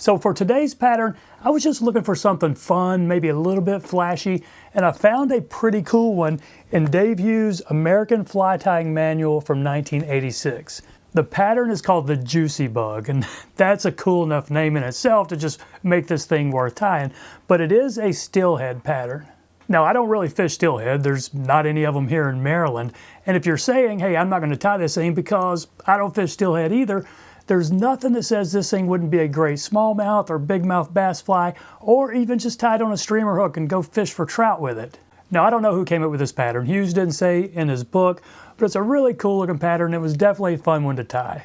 So for today's pattern, I was just looking for something fun, maybe a little bit flashy, and I found a pretty cool one in Dave Hughes' American Fly Tying Manual from 1986. The pattern is called the Juicy Bug, and that's a cool enough name in itself to just make this thing worth tying, but it is a steelhead pattern. Now, I don't really fish steelhead. There's not any of them here in Maryland, and if you're saying, hey, I'm not going to tie this thing because I don't fish steelhead either, there's nothing that says this thing wouldn't be a great smallmouth or bigmouth bass fly, or even just tied on a streamer hook and go fish for trout with it. Now, I don't know who came up with this pattern. Hughes didn't say in his book, but it's a really cool looking pattern. It was definitely a fun one to tie.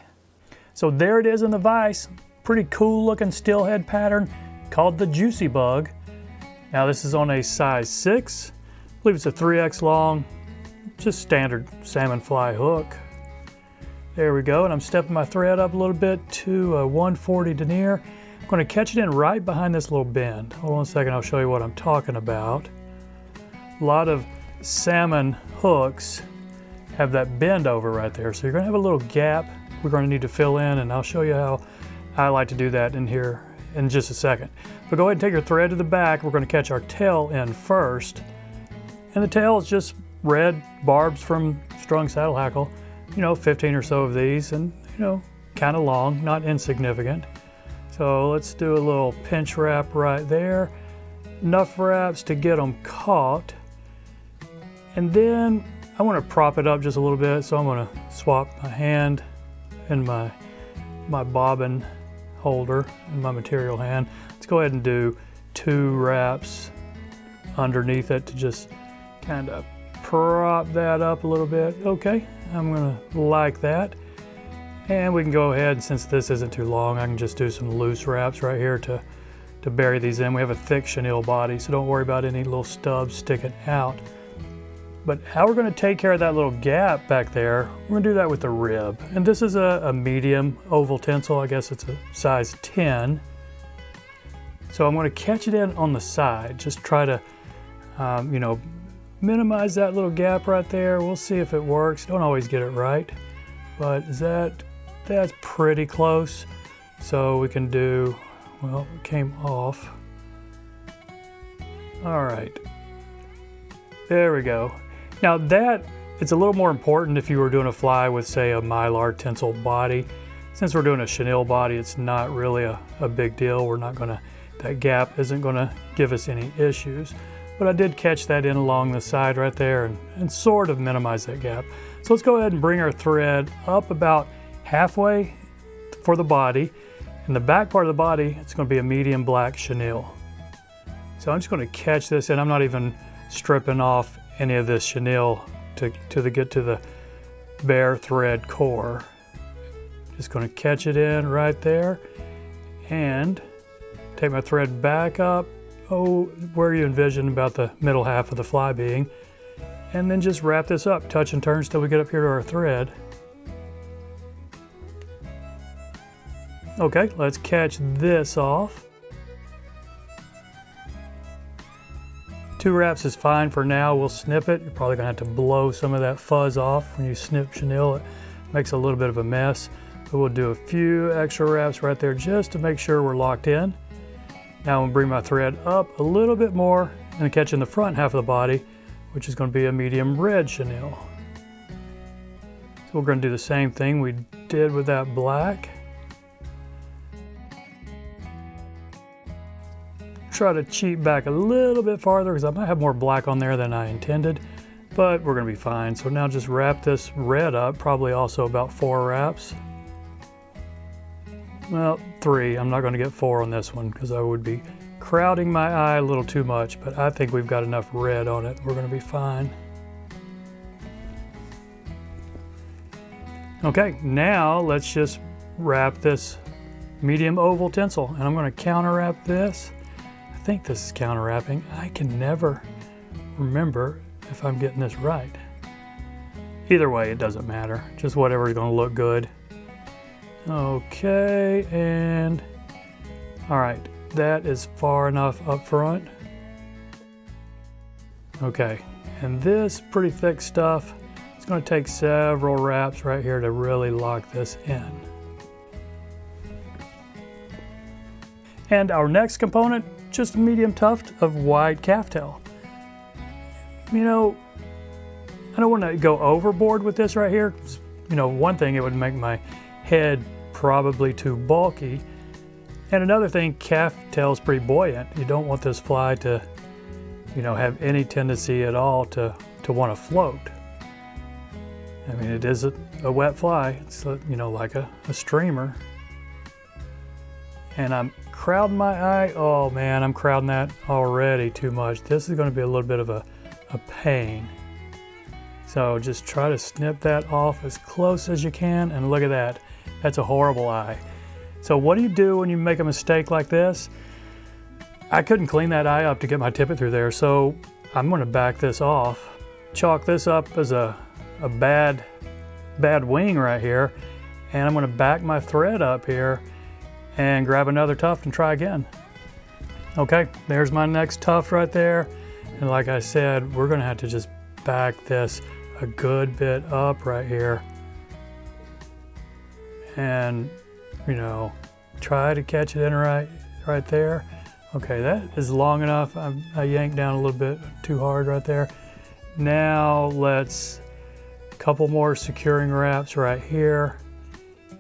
So there it is in the vise. Pretty cool looking steelhead pattern called the Juicy Bug. Now this is on a size 6. I believe it's a 3X long, just standard salmon fly hook. There we go, and I'm stepping my thread up a little bit to a 140 denier. I'm going to catch it in right behind this little bend. Hold on a second, I'll show you what I'm talking about. A lot of salmon hooks have that bend over right there, so you're going to have a little gap we're going to need to fill in, and I'll show you how I like to do that in here in just a second. But go ahead and take your thread to the back. We're going to catch our tail in first, and the tail is just red barbs from strung saddle hackle. 15 or so of these, and kind of long, not insignificant. So let's do a little pinch wrap right there. Enough wraps to get them caught. And then I want to prop it up just a little bit, so I'm going to swap my hand and my bobbin holder and my material hand. Let's go ahead and do 2 wraps underneath it to just kind of prop that up a little bit. Okay, I'm gonna like that. And we can go ahead, since this isn't too long, I can just do some loose wraps right here to bury these in. We have a thick chenille body, so don't worry about any little stubs sticking out. But how we're gonna take care of that little gap back there, we're gonna do that with the rib. And this is a medium oval tinsel. I guess it's a size 10. So I'm gonna catch it in on the side. Just try to, minimize that little gap right there. We'll see if it works. Don't always get it right, but that's pretty close. So we can do, well, it came off. All right, there we go. Now that, it's a little more important if you were doing a fly with, say, a mylar tinsel body. Since we're doing a chenille body, it's not really a big deal. We're not gonna, that gap isn't gonna give us any issues. But I did catch that in along the side right there and sort of minimize that gap. So let's go ahead and bring our thread up about halfway for the body. In the back part of the body, it's going to be a medium black chenille. So I'm just going to catch this, and I'm not even stripping off any of this chenille to get to the bare thread core. Just going to catch it in right there and take my thread back up. Where you envision about the middle half of the fly being, and then just wrap this up, touch and turns till we get up here to our thread. Okay, let's catch this off. 2 wraps is fine for now. We'll snip it. You're probably gonna have to blow some of that fuzz off when you snip chenille. It makes a little bit of a mess, but we'll do a few extra wraps right there just to make sure we're locked in. Now I'm going to bring my thread up a little bit more and catch in the front half of the body, which is going to be a medium red chenille. So we're going to do the same thing we did with that black. Try to cheat back a little bit farther because I might have more black on there than I intended, but we're going to be fine. So now just wrap this red up, probably also about 4 wraps. Well, 3. I'm not going to get 4 on this one because I would be crowding my eye a little too much, but I think we've got enough red on it. We're going to be fine. Okay, now let's just wrap this medium oval tinsel, and I'm going to counter wrap this. I think this is counter wrapping. I can never remember if I'm getting this right. Either way, it doesn't matter. Just whatever is going to look good. Okay, and all right, that is far enough up front. Okay, and this pretty thick stuff, it's going to take several wraps right here to really lock this in. And our next component, just a medium tuft of white calftail. You know, I don't want to go overboard with this right here. You know, one thing, it would make my head probably too bulky. And another thing, calftail is pretty buoyant. You don't want this fly to, you know, have any tendency at all to want to float. I mean, it is a wet fly. It's, you know, like a streamer. And I'm crowding my eye. Oh man, I'm crowding that already too much. This is going to be a little bit of a pain. So just try to snip that off as close as you can, and look at that. That's a horrible eye. So what do you do when you make a mistake like this? I couldn't clean that eye up to get my tippet through there, so I'm going to back this off. Chalk this up as a bad wing right here, and I'm going to back my thread up here and grab another tuft and try again. Okay, there's my next tuft right there. And like I said, we're going to have to just back this a good bit up right here. And, you know, try to catch it in right there. Okay, that is long enough. I yanked down a little bit too hard right there. Now let's, a couple more securing wraps right here.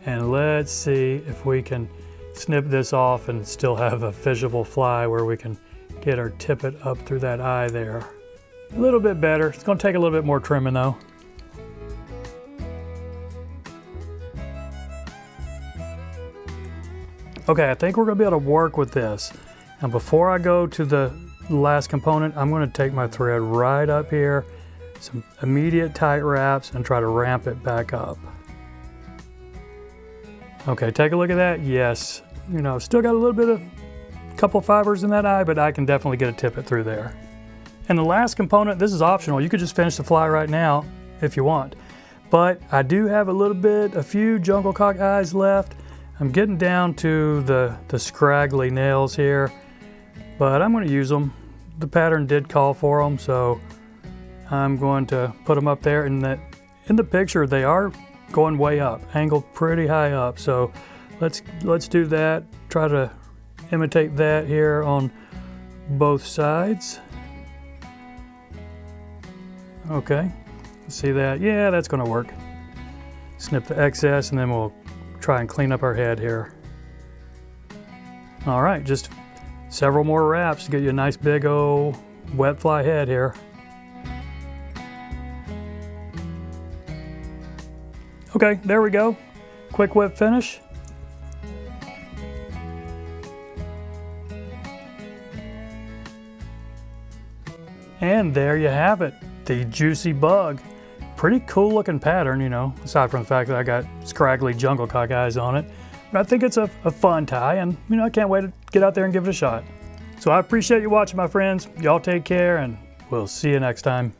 And let's see if we can snip this off and still have a fishable fly where we can get our tippet up through that eye there. A little bit better. It's going to take a little bit more trimming though. Okay, I think we're going to be able to work with this. And before I go to the last component, I'm going to take my thread right up here, some immediate tight wraps, and try to ramp it back up. Okay, take a look at that. Yes, you know, still got a little bit of couple fibers in that eye, but I can definitely get a tippet through there. And the last component, this is optional. You could just finish the fly right now if you want. But I do have a few jungle cock eyes left. I'm getting down to the scraggly nails here, but I'm going to use them. The pattern did call for them, so I'm going to put them up there. And in the picture, they are going way up, angled pretty high up. So let's do that. Try to imitate that here on both sides. Okay, see that? Yeah, that's going to work. Snip the excess, and then we'll try and clean up our head here. All right, just several more wraps to get you a nice big old wet fly head here. Okay, there we go. Quick whip finish. And there you have it, the juicy bug. Pretty cool looking pattern, you know, aside from the fact that I got scraggly jungle cock eyes on it. But I think it's a fun tie, and you know, I can't wait to get out there and give it a shot. So I appreciate you watching, my friends. Y'all take care, and we'll see you next time.